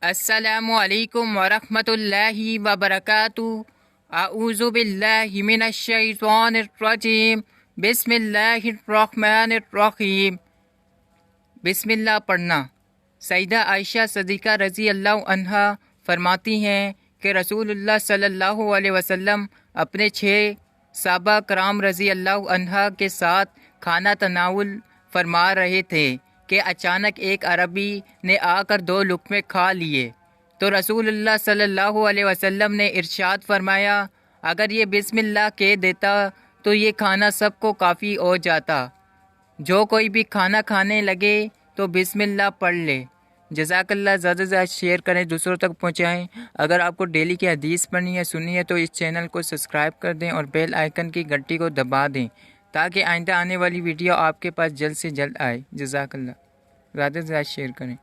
السلام علیکم ورحمۃ اللہ وبرکاتہ۔ اعوذ باللہ من الشیطان الرجیم، بسم اللہ الرحمن الرحیم۔ بسم اللہ پڑھنا۔ سیدہ عائشہ صدیقہ رضی اللہ عنہا فرماتی ہیں کہ رسول اللہ صلی اللہ علیہ وسلم اپنے 6 صحابہ کرام رضی اللہ عنہا کے ساتھ کھانا تناول فرما رہے تھے کہ اچانک ایک عربی نے آ کر 2 لقمے کھا لیے تو رسول اللہ صلی اللہ علیہ وسلم نے ارشاد فرمایا، اگر یہ بسم اللہ کہہ دیتا تو یہ کھانا سب کو کافی ہو جاتا۔ جو کوئی بھی کھانا کھانے لگے تو بسم اللہ پڑھ لے۔ جزاک اللہ۔ زیادہ سے زیادہ شیئر کریں، دوسروں تک پہنچائیں۔ اگر آپ کو ڈیلی کی حدیث پڑھنی ہے سننی ہے تو اس چینل کو سبسکرائب کر دیں اور بیل آئیکن کی گھنٹی کو دبا دیں تاکہ آئندہ آنے والی ویڈیو آپ کے پاس جلد سے جلد آئے۔ جزاک اللہ۔ زیادہ سے زیادہ شیئر کریں۔